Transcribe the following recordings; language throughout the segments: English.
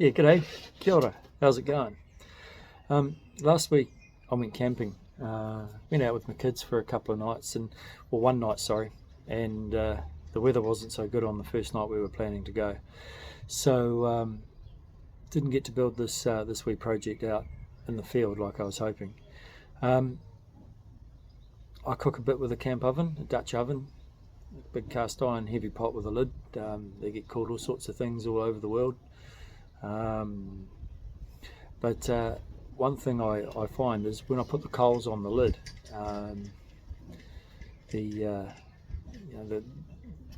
Yeah, g'day, kia ora, how's it going? Last week I went camping, went out with my kids for a couple of nights, well, one night, sorry, and the weather wasn't so good on the first night we were planning to go, so didn't get to build this wee project out in the field like I was hoping. Um, I cook a bit with a camp oven, a Dutch oven, big cast iron heavy pot with a lid. They get called all sorts of things all over the world. But one thing I find is when I put the coals on the lid,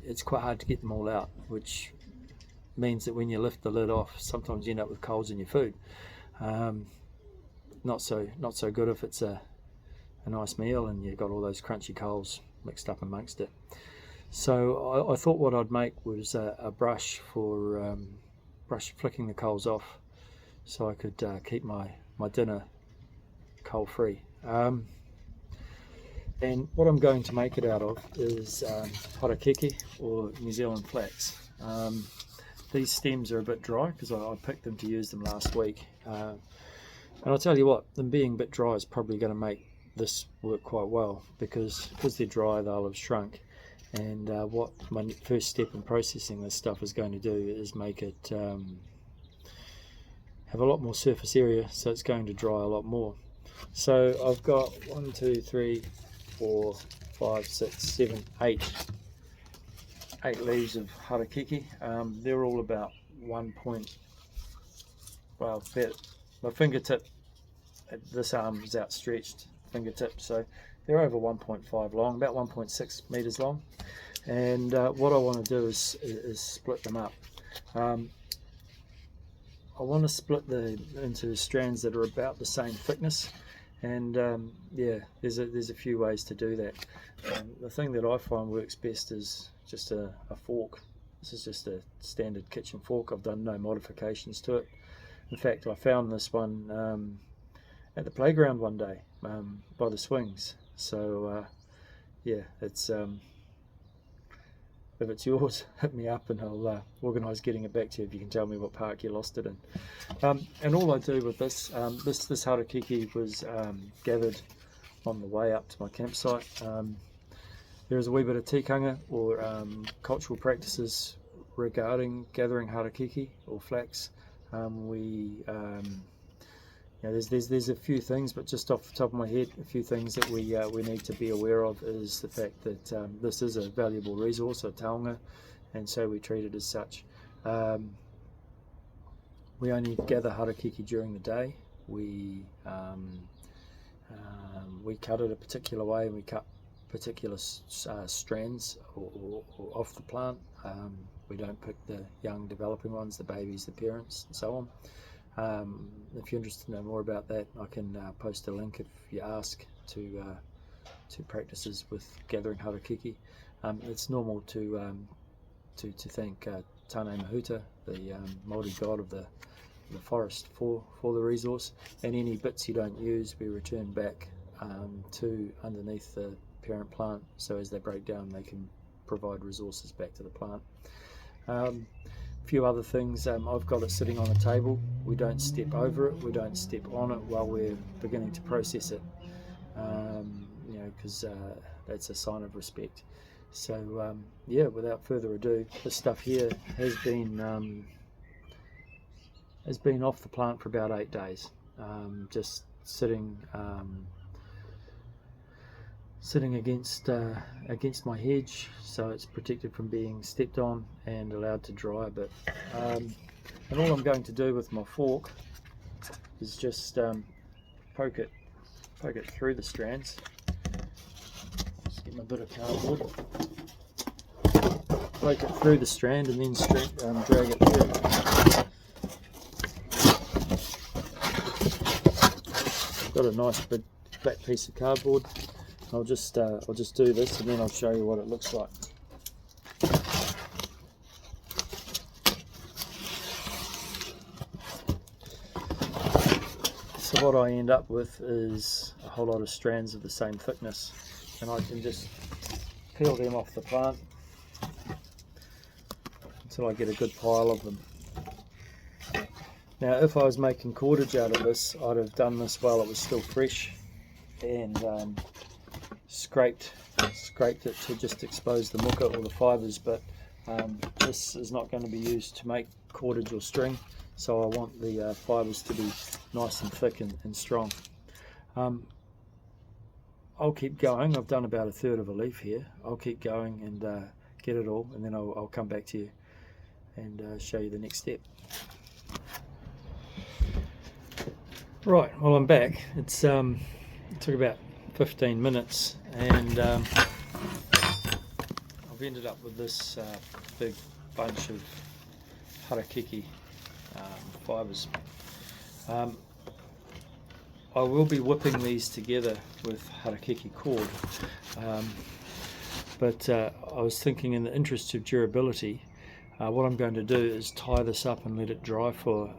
it's quite hard to get them all out, which means that when you lift the lid off, sometimes you end up with coals in your food. Not so good if it's a nice meal and you've got all those crunchy coals mixed up amongst it. So I thought what I'd make was a brush for flicking the coals off, so I could keep my dinner coal free. And what I'm going to make it out of is Harakeke, or New Zealand flax. These stems are a bit dry because I picked them to use them last week. And I'll tell you what, them being a bit dry is probably going to make this work quite well, because they're dry they'll have shrunk. And what my first step in processing this stuff is going to do is make it have a lot more surface area, so it's going to dry a lot more. So I've got 1, 2, 3, 4, 5, 6, 7, 8 leaves of Harakeke. They're all about my fingertip, this arm is outstretched fingertip, so they're over 1.5 long, about 1.6 meters long. And what I want to do is split them up. I want to split them into strands that are about the same thickness, and yeah, there's a few ways to do that. The thing that I find works best is just a fork. This is just a standard kitchen fork. I've done no modifications to it. In fact, I found this one at the playground one day by the swings. So yeah, it's if it's yours, hit me up and I'll organise getting it back to you if you can tell me what park you lost it in. And all I do with this Harakeke was gathered on the way up to my campsite. There is a wee bit of tikanga, or cultural practices regarding gathering Harakeke or flax. There's a few things, but just off the top of my head, a few things that we need to be aware of is the fact that this is a valuable resource, a taonga, and so we treat it as such. We only gather Harakeke during the day. We cut it a particular way, and we cut particular strands or off the plant. We don't pick the young developing ones, the babies, the parents, and so on. If you're interested to know more about that, I can post a link if you ask to practices with gathering Harakeke. It's normal to thank Tane Mahuta, the Maori god of the forest, for the resource, and any bits you don't use we return back to underneath the parent plant, so as they break down they can provide resources back to the plant. A few other things, I've got it sitting on a table. We don't step over it, we don't step on it while we're beginning to process it, because that's a sign of respect. So yeah, without further ado, this stuff here has been off the plant for about 8 days, just sitting against my hedge, so it's protected from being stepped on and allowed to dry a bit. And all I'm going to do with my fork is just poke it through the strands. Just get my bit of cardboard, poke it through the strand, and then drag it through. I've got a nice big flat piece of cardboard. I'll just do this, and then I'll show you what it looks like. So what I end up with is a whole lot of strands of the same thickness, and I can just peel them off the plant until I get a good pile of them. Now if I was making cordage out of this, I'd have done this while it was still fresh and scraped it to just expose the muka or the fibres, but this is not going to be used to make cordage or string, so I want the fibres to be nice and thick and strong. I'll keep going. I've done about 1/3 of a leaf here. I'll keep going and get it all, and then I'll come back to you and show you the next step. Right, well I'm back. It took about 15 minutes and I've ended up with this big bunch of Harakeke fibres. I will be whipping these together with Harakeke cord, but I was thinking, in the interest of durability, what I'm going to do is tie this up and let it dry for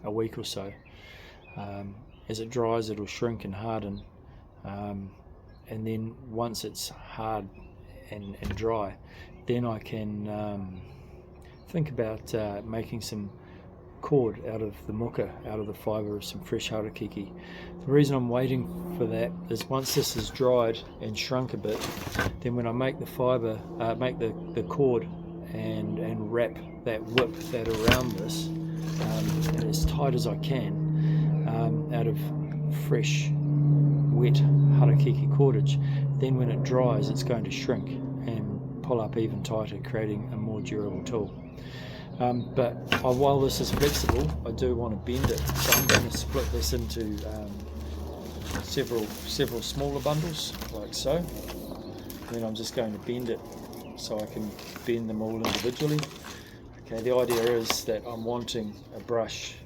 a week or so. As it dries, it'll shrink and harden, and then once it's hard and dry, then I can think about making some cord out of the muka, out of the fibre of some fresh harakeke. The reason I'm waiting for that is once this is dried and shrunk a bit, then when I make the fibre, make the cord and wrap that whip that around this as tight as I can out of fresh wet harakeke cordage, then when it dries it's going to shrink and pull up even tighter, creating a more durable tool. But while this is flexible, I do want to bend it, so I'm going to split this into several smaller bundles like so, and then I'm just going to bend it so I can bend them all individually. Okay, the idea is that I'm wanting a brush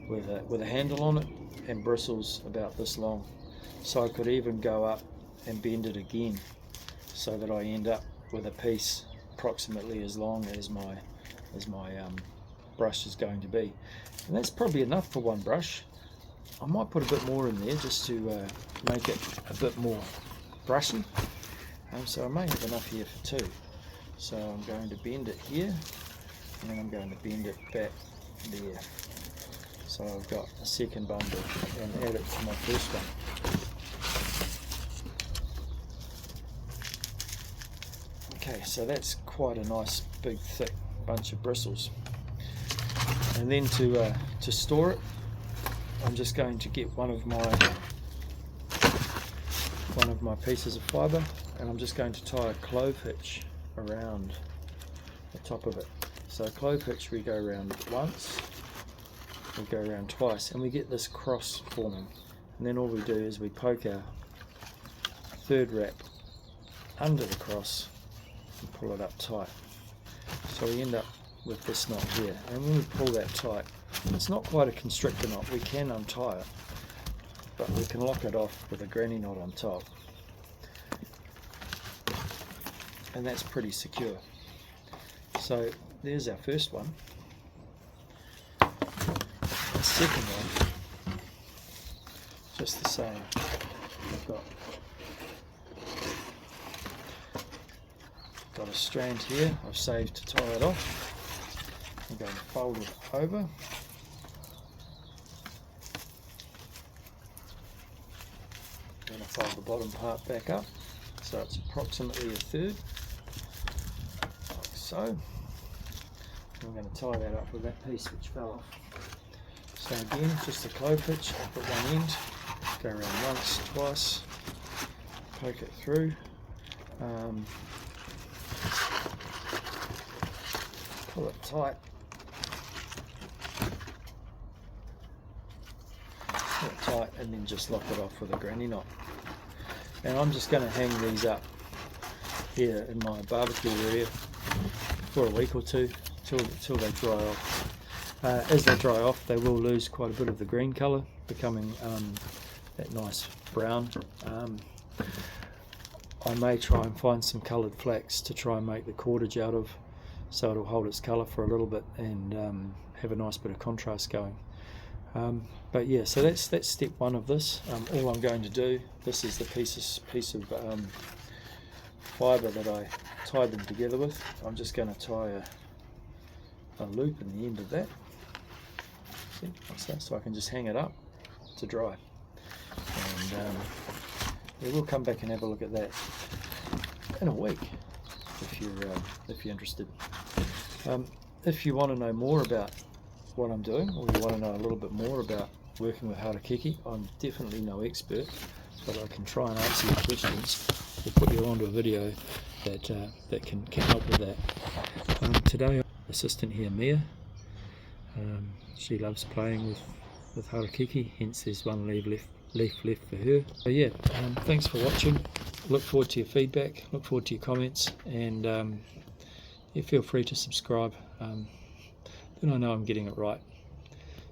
with a handle on it and bristles about this long, so I could even go up and bend it again so that I end up with a piece approximately as long as my brush is going to be. And that's probably enough for one brush. I might put a bit more in there just to make it a bit more brushy, so I may have enough here for two. So I'm going to bend it here, and then I'm going to bend it back there. So I've got a second bundle and add it to my first one. Okay, so that's quite a nice big thick bunch of bristles. And then to store it, I'm just going to get one of my pieces of fibre, and I'm just going to tie a clove hitch around the top of it. So a clove hitch, we go around once, we go around twice, and we get this cross forming, and then all we do is we poke our third wrap under the cross and pull it up tight. So we end up with this knot here, and when we pull that tight, it's not quite a constrictor knot, we can untie it, but we can lock it off with a granny knot on top, and that's pretty secure. So there's our first one. The second one, just the same. I've got a strand here I've saved to tie it off. I'm going to fold it over. Then I fold the bottom part back up, so it's approximately 1/3, like so. I'm going to tie that up with that piece which fell off. So again, just a clove hitch up at one end, go around once, twice, poke it through. Pull it tight, and then just lock it off with a granny knot. And I'm just going to hang these up here in my barbecue area for a week or two till they dry off. As they dry off, they will lose quite a bit of the green colour, becoming that nice brown. I may try and find some coloured flax to try and make the cordage out of, so it'll hold its colour for a little bit and have a nice bit of contrast going. But yeah, so that's step one of this. All I'm going to do, this is the piece of fibre that I tied them together with. I'm just going to tie a loop in the end of that, See, like so I can just hang it up to dry. And yeah, we'll come back and have a look at that in a week if you're interested. If you want to know more about what I'm doing, or you want to know a little bit more about working with Harakeke, I'm definitely no expert, but I can try and answer your questions. We'll put you onto a video that can help with that. Today, assistant here, Mia, she loves playing with Harakeke, hence there's one leaf left for her. So yeah, thanks for watching. Look forward to your feedback, look forward to your comments, and yeah, feel free to subscribe. Then I know I'm getting it right.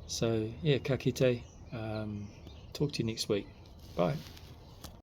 So yeah, ka kite. Talk to you next week. Bye.